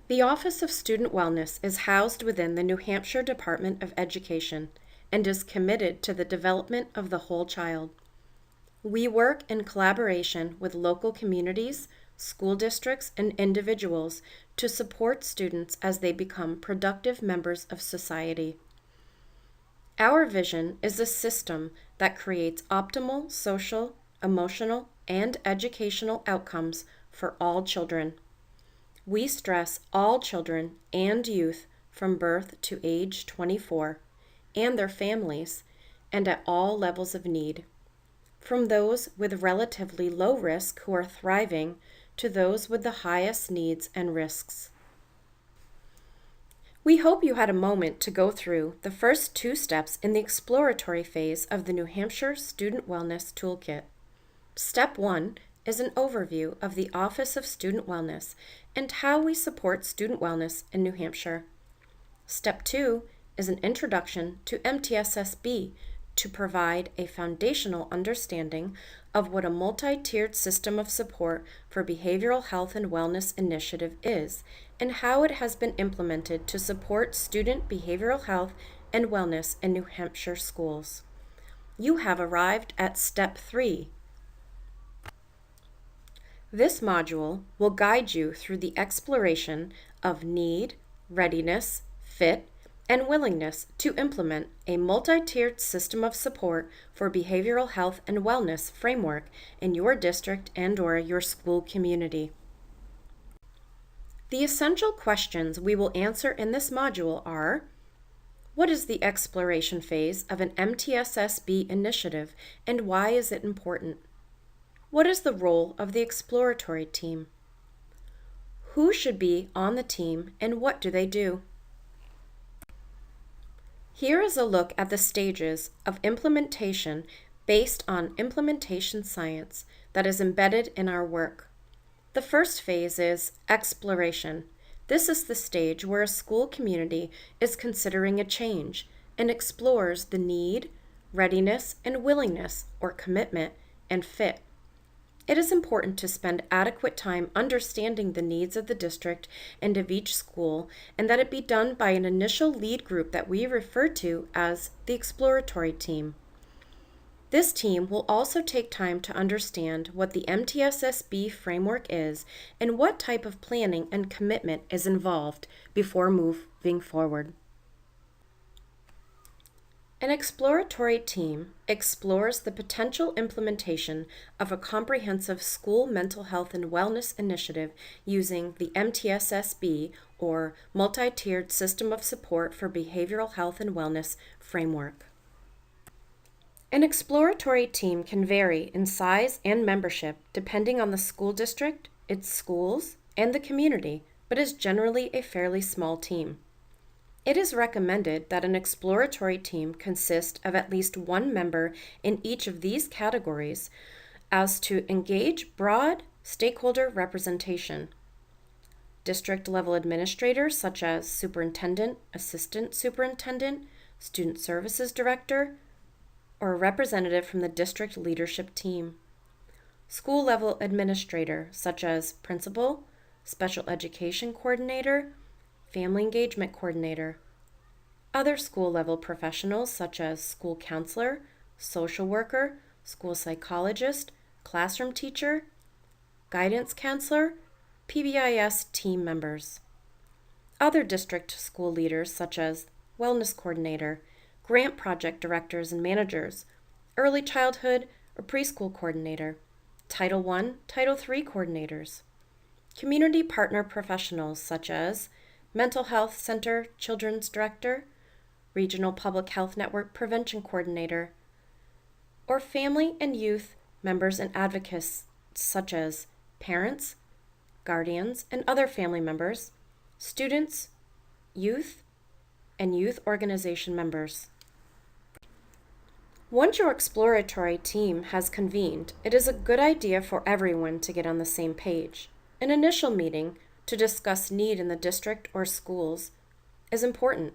The Office of Student Wellness is housed within the New Hampshire Department of Education and is committed to the development of the whole child. We work in collaboration with local communities, school districts, and individuals to support students as they become productive members of society. Our vision is a system that creates optimal social, emotional, and educational outcomes for all children. We stress all children and youth from birth to age 24 and their families, and at all levels of need, from those with relatively low risk who are thriving to those with the highest needs and risks. We hope you had a moment to go through the first 2 steps in the exploratory phase of the New Hampshire Student Wellness Toolkit. Step 1 is an overview of the Office of Student Wellness and how we support student wellness in New Hampshire. Step 2 is an introduction to MTSSB to provide a foundational understanding of what a multi-tiered system of support for behavioral health and wellness initiative is and how it has been implemented to support student behavioral health and wellness in New Hampshire schools. You have arrived at Step 3. This module will guide you through the exploration of need, readiness, fit, and willingness to implement a multi-tiered system of support for behavioral health and wellness framework in your district and/or your school community. The essential questions we will answer in this module are: what is the exploration phase of an MTSSB initiative and why is it important? What is the role of the exploratory team? Who should be on the team and what do they do? Here is a look at the stages of implementation based on implementation science that is embedded in our work. The first phase is exploration. This is the stage where a school community is considering a change and explores the need, readiness, and willingness or commitment and fit. It is important to spend adequate time understanding the needs of the district and of each school, and that it be done by an initial lead group that we refer to as the exploratory team. This team will also take time to understand what the MTSSB framework is and what type of planning and commitment is involved before moving forward. An exploratory team explores the potential implementation of a comprehensive school mental health and wellness initiative using the MTSSB, or Multi-Tiered System of Support for Behavioral Health and Wellness framework. An exploratory team can vary in size and membership depending on the school district, its schools, and the community, but is generally a fairly small team. It is recommended that an exploratory team consist of at least 1 member in each of these categories as to engage broad stakeholder representation. District-level administrators such as superintendent, assistant superintendent, student services director, or a representative from the district leadership team. School-level administrator such as principal, special education coordinator, family engagement coordinator. Other school-level professionals such as school counselor, social worker, school psychologist, classroom teacher, guidance counselor, PBIS team members. Other district school leaders such as wellness coordinator, grant project directors and managers, early childhood or preschool coordinator, Title I, Title III coordinators. Community partner professionals such as Mental Health Center Children's Director, Regional Public Health Network Prevention Coordinator, or family and youth members and advocates such as parents, guardians, and other family members, students, youth, and youth organization members. Once your exploratory team has convened, it is a good idea for everyone to get on the same page. An initial meeting to discuss need in the district or schools is important.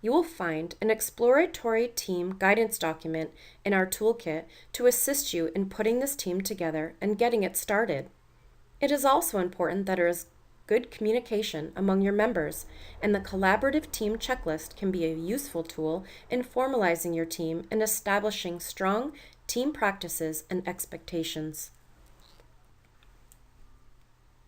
You will find an exploratory team guidance document in our toolkit to assist you in putting this team together and getting it started. It is also important that there is good communication among your members, and the collaborative team checklist can be a useful tool in formalizing your team and establishing strong team practices and expectations.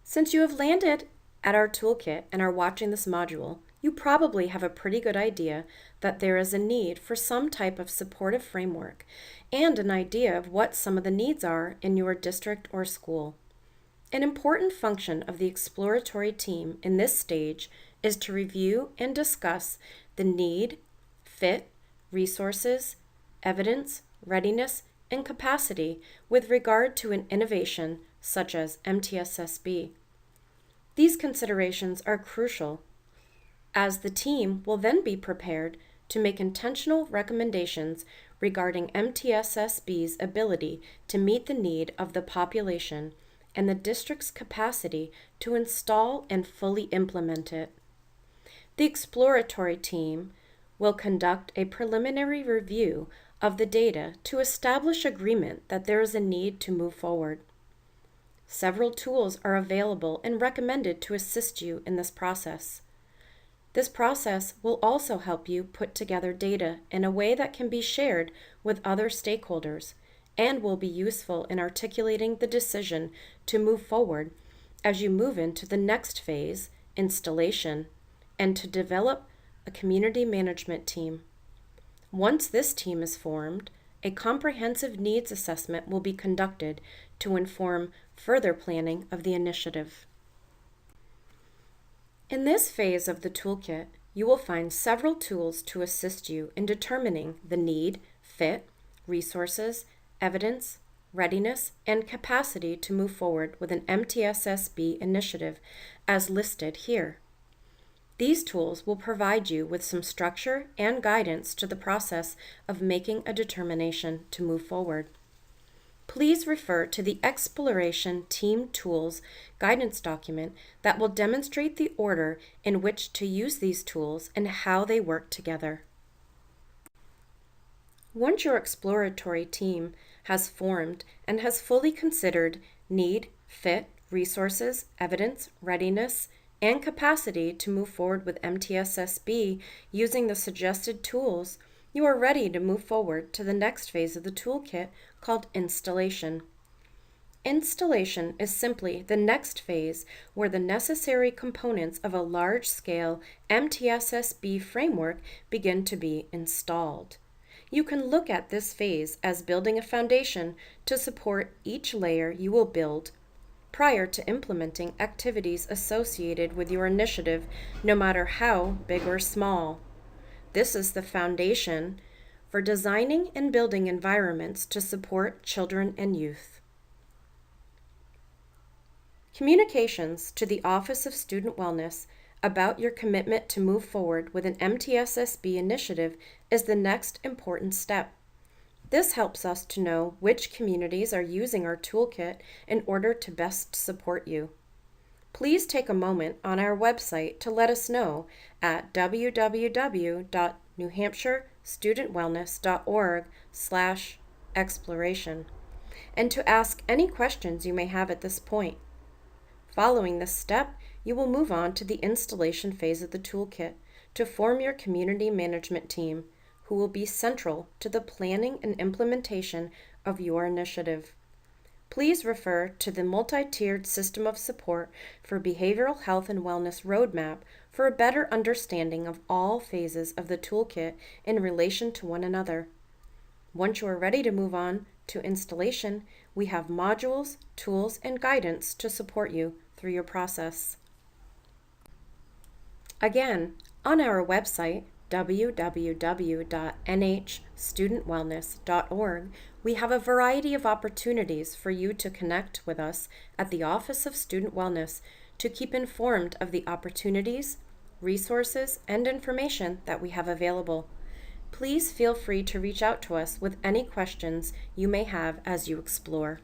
Since you have landed at our toolkit and are watching this module, you probably have a pretty good idea that there is a need for some type of supportive framework and an idea of what some of the needs are in your district or school. An important function of the exploratory team in this stage is to review and discuss the need, fit, resources, evidence, readiness, and capacity with regard to an innovation such as MTSSB. These considerations are crucial, as the team will then be prepared to make intentional recommendations regarding MTSSB's ability to meet the need of the population and the district's capacity to install and fully implement it. The exploratory team will conduct a preliminary review of the data to establish agreement that there is a need to move forward. Several tools are available and recommended to assist you in this process. This process will also help you put together data in a way that can be shared with other stakeholders and will be useful in articulating the decision to move forward as you move into the next phase, installation, and to develop a community management team. Once this team is formed, a comprehensive needs assessment will be conducted to inform further planning of the initiative. In this phase of the toolkit, you will find several tools to assist you in determining the need, fit, resources, evidence, readiness, and capacity to move forward with an MTSSB initiative as listed here. These tools will provide you with some structure and guidance to the process of making a determination to move forward. Please refer to the Exploration Team Tools guidance document that will demonstrate the order in which to use these tools and how they work together. Once your exploratory team has formed and has fully considered need, fit, resources, evidence, readiness, and capacity to move forward with MTSSB using the suggested tools, you are ready to move forward to the next phase of the toolkit called installation. Installation is simply the next phase where the necessary components of a large-scale MTSSB framework begin to be installed. You can look at this phase as building a foundation to support each layer you will build prior to implementing activities associated with your initiative, no matter how big or small. This is the foundation for designing and building environments to support children and youth. Communications to the Office of Student Wellness about your commitment to move forward with an MTSSB initiative is the next important step. This helps us to know which communities are using our toolkit in order to best support you. Please take a moment on our website to let us know at www.newhampshirestudentwellness.org/exploration and to ask any questions you may have at this point. Following this step, you will move on to the installation phase of the toolkit to form your community management team, who will be central to the planning and implementation of your initiative. Please refer to the multi-tiered system of support for behavioral health and wellness roadmap for a better understanding of all phases of the toolkit in relation to one another. Once you are ready to move on to installation, we have modules, tools, and guidance to support you through your process. Again, on our website, www.nhstudentwellness.org, we have a variety of opportunities for you to connect with us at the Office of Student Wellness to keep informed of the opportunities, resources, and information that we have available. Please feel free to reach out to us with any questions you may have as you explore.